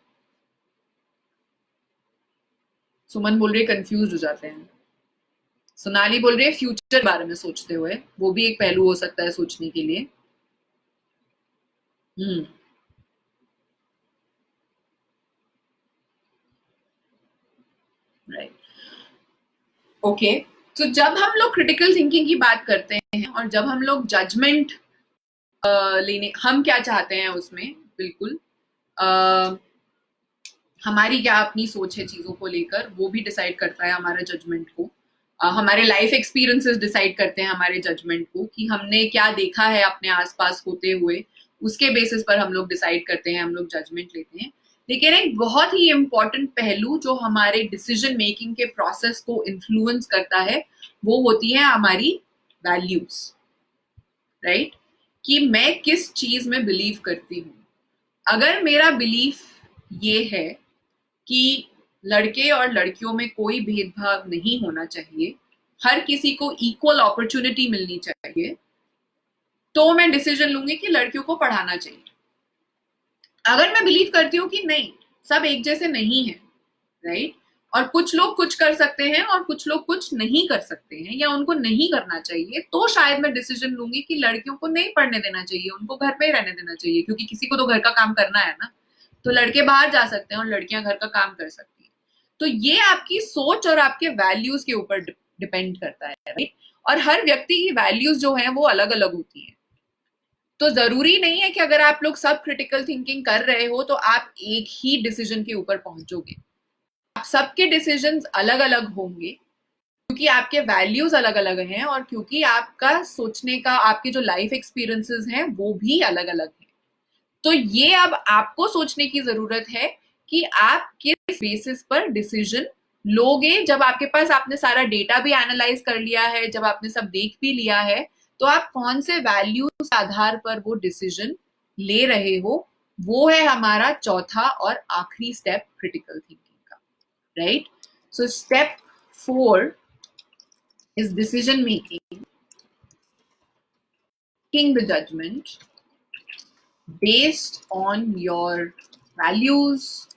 सुमन बोल रही है कंफ्यूज हो जाते हैं। सोनाली बोल रही है फ्यूचर बारे में सोचते हुए, वो भी एक पहलू हो सकता है सोचने के लिए। हम्म, राइट, ओके। तो जब हम लोग क्रिटिकल थिंकिंग की बात करते हैं और जब हम लोग जजमेंट लेने, हम क्या चाहते हैं उसमें, बिल्कुल हमारी क्या अपनी सोच है चीजों को लेकर, वो भी डिसाइड करता है हमारे जजमेंट को। हमारे लाइफ एक्सपीरियंसेस डिसाइड करते हैं हमारे जजमेंट को, कि हमने क्या देखा है अपने आसपास होते हुए, उसके बेसिस पर हम लोग डिसाइड करते हैं, हम लोग जजमेंट लेते हैं। लेकिन एक बहुत ही इंपॉर्टेंट पहलू जो हमारे डिसीजन मेकिंग के प्रोसेस को इन्फ्लुएंस करता है, वो होती है हमारी वैल्यूज, राइट? कि मैं किस चीज में बिलीव करती हूँ। अगर मेरा बिलीफ ये है कि लड़के और लड़कियों में कोई भेदभाव नहीं होना चाहिए, हर किसी को इक्वल अपॉर्चुनिटी मिलनी चाहिए, तो मैं डिसीजन लूंगी कि लड़कियों को पढ़ाना चाहिए। अगर मैं बिलीव करती हूँ कि नहीं, सब एक जैसे नहीं है, राइट, और कुछ लोग कुछ कर सकते हैं और कुछ लोग कुछ नहीं कर सकते हैं या उनको नहीं करना चाहिए, तो शायद मैं डिसीजन लूंगी कि लड़कियों को नहीं पढ़ने देना चाहिए, उनको घर पे ही रहने देना चाहिए, क्योंकि किसी को तो घर का काम करना है ना। तो लड़के बाहर जा सकते हैं और लड़कियां घर का काम कर सकती हैं। तो ये आपकी सोच और आपके वैल्यूज के ऊपर डिपेंड करता है, राइट? और हर व्यक्ति की वैल्यूज जो है वो अलग अलग होती हैं। तो जरूरी नहीं है कि अगर आप लोग सब क्रिटिकल थिंकिंग कर रहे हो तो आप एक ही डिसीजन के ऊपर पहुंचोगे। आप सबके डिसीजंस अलग अलग होंगे, क्योंकि आपके वैल्यूज अलग अलग हैं और क्योंकि आपका सोचने का, आपके जो लाइफ एक्सपीरियंसेस हैं वो भी अलग अलग हैं। तो ये अब आपको सोचने की जरूरत है कि आप किस बेसिस पर डिसीजन लोगे। जब आपके पास, आपने सारा डेटा भी एनालाइज कर लिया है, जब आपने सब देख भी लिया है, तो आप कौन से वैल्यूज के आधार पर वो डिसीजन ले रहे हो, वो है हमारा चौथा और आखिरी स्टेप क्रिटिकल थिंकिंग का, right? So step 4 is decision making the judgment based on your values,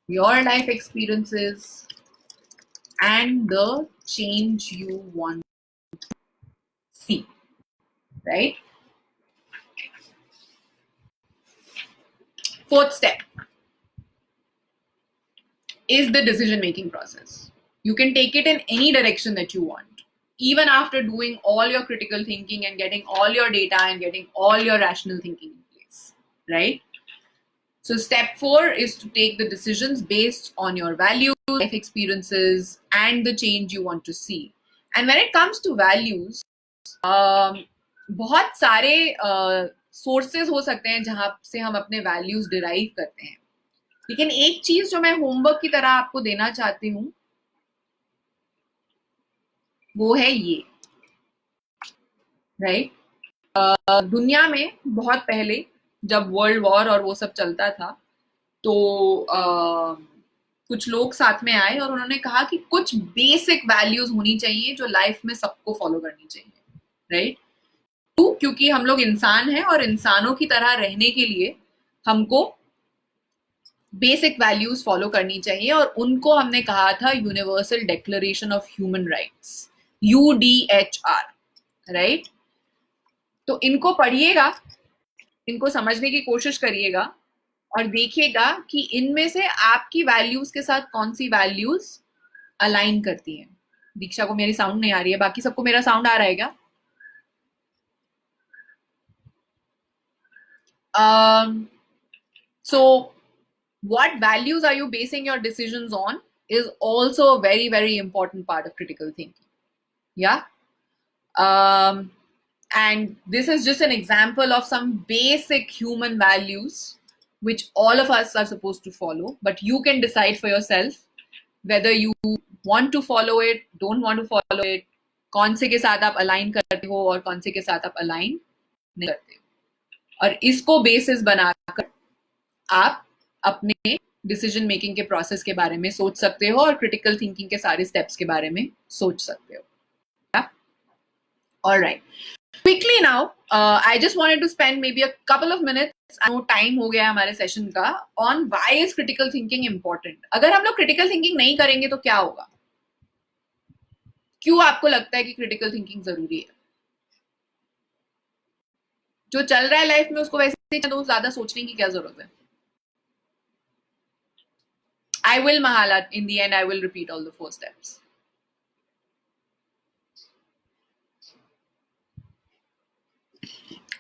your life experiences, and the change you want to see, right? Fourth step is the decision making process. You can take it in any direction that you want, even after doing all your critical thinking and getting all your data and getting all your rational thinking in place, right? So step 4 is to take the decisions based on your values, life experiences, and the change you want to see. And when it comes to values, बहुत सारे sources हो सकते हैं जहां से हम अपने values derive करते हैं, लेकिन एक चीज जो मैं होमवर्क की तरह आपको देना चाहती हूँ वो है ये, राइट? दुनिया में बहुत पहले जब वर्ल्ड वॉर और वो सब चलता था तो कुछ लोग साथ में आए और उन्होंने कहा कि कुछ बेसिक वैल्यूज होनी चाहिए जो लाइफ में सबको फॉलो करनी चाहिए, राइट? क्योंकि हम लोग इंसान हैं और इंसानों की तरह रहने के लिए हमको बेसिक वैल्यूज फॉलो करनी चाहिए, और उनको हमने कहा था universal declaration of human rights, UDHR, right? तो इनको पढ़िएगा, इनको समझने की कोशिश करिएगा और देखिएगा कि इनमें से आपकी वैल्यूज के साथ कौन सी वैल्यूज अलाइन करती हैं। दीक्षा को मेरी साउंड नहीं आ रही है, बाकी सबको मेरा साउंड आ रहा है क्या? So what values are you basing your decisions on is also a very, very important part of critical thinking. Yeah. And this is just an example of some basic human values which all of us are supposed to follow, but you can decide for yourself whether you want to follow it, don't want to follow it, कौन से के साथ आप align करते हो और कौन से के साथ आप अलाइन नहीं करते हो, और इसको बेसिस बनाकर आप अपने डिसीजन मेकिंग के प्रोसेस के बारे में सोच सकते हो और क्रिटिकल थिंकिंग के सारे स्टेप्स के बारे में सोच सकते हो। All right. Quickly now, I just wanted to spend maybe a couple of minutes, I know time हो गया हमारे सेशन का, on why is critical thinking important. अगर हम लोग critical thinking नहीं करेंगे तो क्या होगा? क्यों आपको लगता है कि critical thinking जरूरी है? जो चल रहा है लाइफ में उसको वैसे तो ज्यादा सोचने की क्या जरूरत है? I will, Mahala, in the end I will repeat all the 4 steps.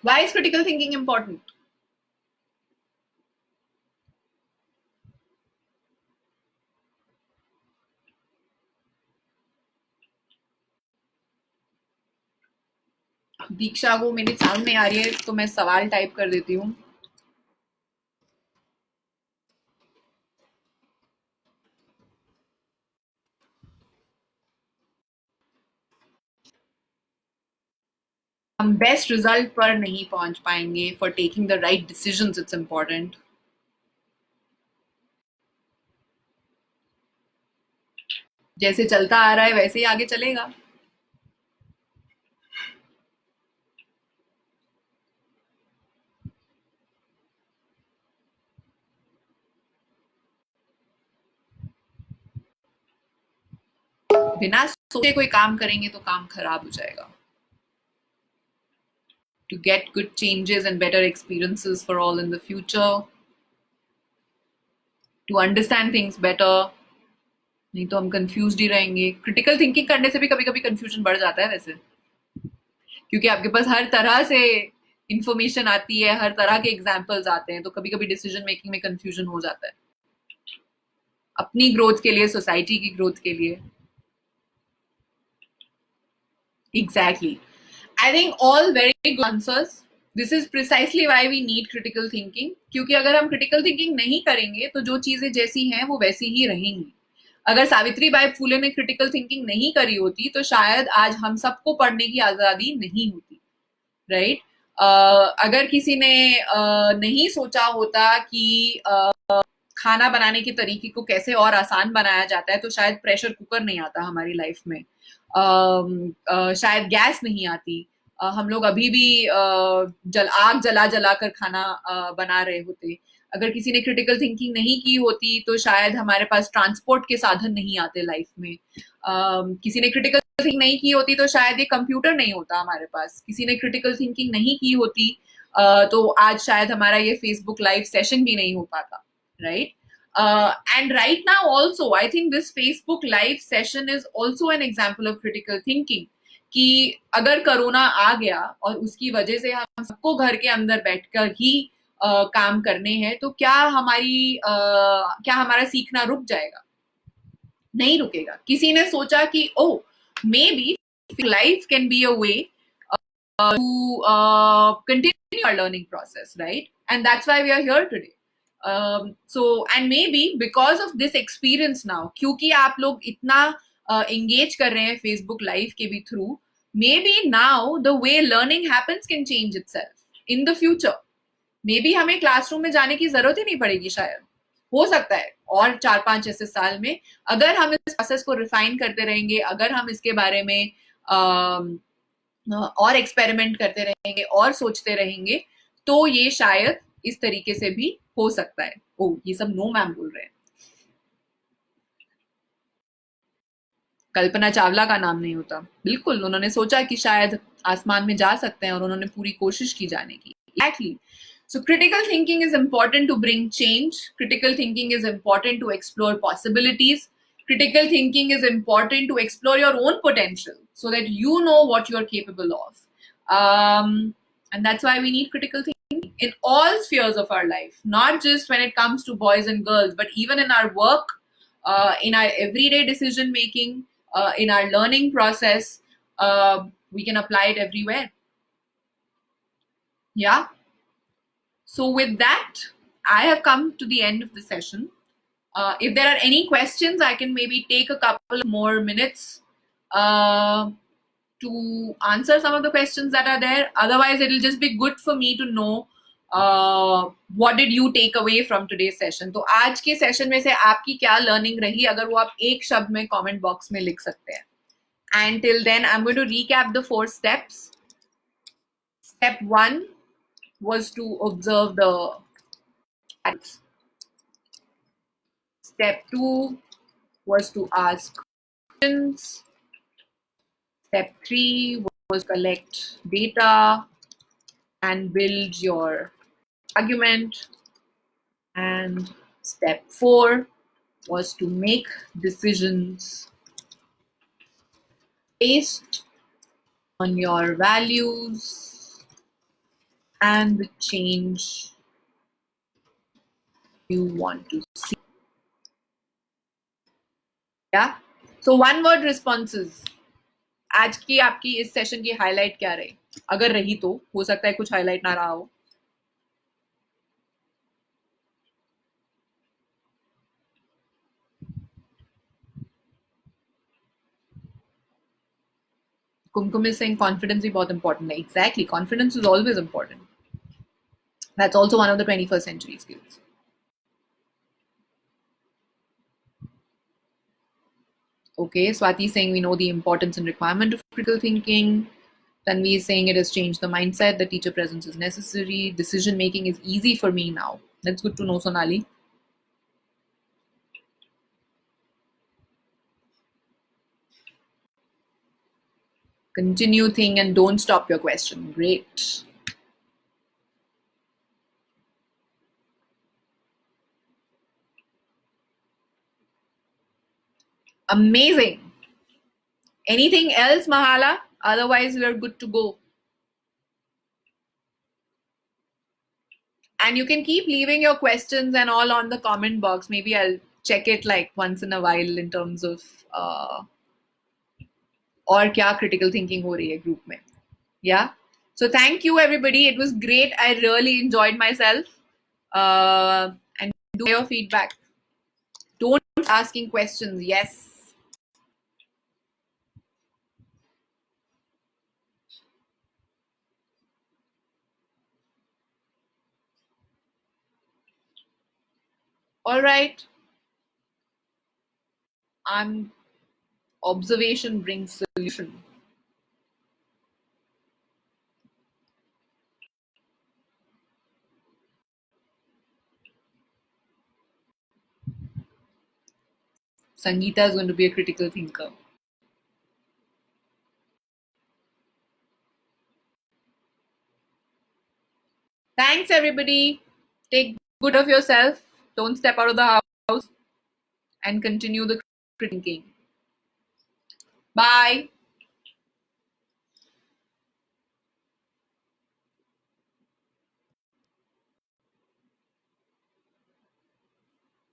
Why is critical thinking important? दीक्षा को मेरी साउंड नहीं आ रही है तो मैं सवाल टाइप कर देती हूँ। हम बेस्ट रिजल्ट पर नहीं पहुंच पाएंगे। For taking the right decisions it's important. जैसे चलता आ रहा है वैसे ही आगे चलेगा। बिना सोचे कोई काम करेंगे तो काम खराब हो जाएगा। To get good changes and better experiences for all in the future, to understand things better, नहीं तो हम कंफ्यूज्ड ही रहेंगे। क्रिटिकल थिंकिंग करने से भी कभी कभी कंफ्यूजन बढ़ जाता है वैसे, क्योंकि आपके पास हर तरह से इंफॉर्मेशन आती है, हर तरह के एग्जाम्पल्स आते हैं, तो कभी कभी डिसीजन मेकिंग में कंफ्यूजन हो जाता है, अपनी ग्रोथ के लिए, सोसाइटी की ग्रोथ के लिए। Exactly. I think all very good answers. This is precisely why we need critical thinking. क्योंकि अगर हम critical thinking नहीं करेंगे तो जो चीजें जैसी हैं वो वैसी ही रहेंगी। अगर सावित्री बाई फुले ने critical thinking नहीं करी होती तो शायद आज हम सबको पढ़ने की आजादी नहीं होती, राइट? अगर किसी ने नहीं सोचा होता कि खाना बनाने के तरीके को कैसे और आसान बनाया जाता है तो शायद प्रेशर कुकर नहीं आता हमारी लाइफ में, शायद गैस नहीं आती, हम लोग अभी भी आग जला जला कर खाना बना रहे होते। अगर किसी ने क्रिटिकल थिंकिंग नहीं की होती तो शायद हमारे पास ट्रांसपोर्ट के साधन नहीं आते लाइफ में। किसी ने क्रिटिकल थिंकिंग नहीं की होती तो शायद ये कंप्यूटर नहीं होता हमारे पास। किसी ने क्रिटिकल थिंकिंग नहीं की होती तो आज शायद हमारा ये फेसबुक लाइव सेशन भी नहीं हो पाता, right? And right now also I think this Facebook live session is also an example of critical thinking कि अगर कोरोना आ गया और उसकी वजह से हम सबको घर के अंदर बैठकर ही काम करने हैं तो क्या हमारा सीखना रुक जाएगा? नहीं रुकेगा। किसी ने सोचा कि oh maybe life can be a way to continue our learning process, right? And that's why we are here today. So and maybe because of this experience now, क्योंकि आप लोग इतना engage कर रहे हैं Facebook Live के भी through, maybe now the way learning happens can change itself in the future. Maybe हमें classroom में जाने की जरूरत ही नहीं पड़ेगी शायद, हो सकता है और 4-5 ऐसे साल में अगर हम इस प्रोसेस को रिफाइन करते रहेंगे, अगर हम इसके बारे में और एक्सपेरिमेंट करते रहेंगे और सोचते रहेंगे तो ये शायद इस तरीके से भी हो सकता है। ओ ये सब नो मैम बोल रहे हैं। कल्पना चावला का नाम नहीं होता। बिल्कुल उन्होंने सोचा कि शायद आसमान में जा सकते हैं और उन्होंने पूरी कोशिश की जाने की। Exactly. So critical thinking is important to bring change. Critical thinking is important to explore possibilities. Critical thinking is important to explore your own potential so that you know what you're capable of. And that's why we need critical thinking in all spheres of our life, not just when it comes to boys and girls, but even in our work, in our everyday decision making, in our learning process. We can apply it everywhere. Yeah. So with that, I have come to the end of the session. If there are any questions, I can maybe take a couple more minutes to answer some of the questions that are there. Otherwise, it'll just be good for me to know what did you take away from today's session. तो आज के session में से आपकी क्या learning रही, अगर वो आप एक शब्द में कमेंट बॉक्स में लिख सकते हैं. And till then, I'm going to recap the 4 steps. Step 1 was to observe the facts. Step 2 was to ask questions. Step 3 was collect data and build your argument. And step 4 was to make decisions based on your values and the change you want to see. Yeah. So one word responses. आज की आपकी इस session की highlight क्या रही? अगर रही तो, हो सकता है कुछ हाईलाइट ना रहा हो. Kumkum is saying confidence is बहुत important है. Exactly, confidence is always important. That's also one of the 21st century skills. Okay, Swati is saying we know the importance and requirement of critical thinking. Tanvi is saying it has changed the mindset. The teacher presence is necessary. Decision making is easy for me now. That's good to know, Sonali. Continue thing and don't stop your question. Great. Amazing. Anything else, Mahala? Otherwise, we are good to go. And you can keep leaving your questions and all on the comment box. Maybe I'll check it like once in a while in terms of और क्या critical thinking हो रही है group में. Yeah. So thank you everybody. It was great. I really enjoyed myself. And do your feedback. Don't asking questions. Yes. All right. Observation brings solution. Sangeeta is going to be a critical thinker. Thanks, everybody. Take good of yourself. Don't step out of the house and continue the thinking. Bye.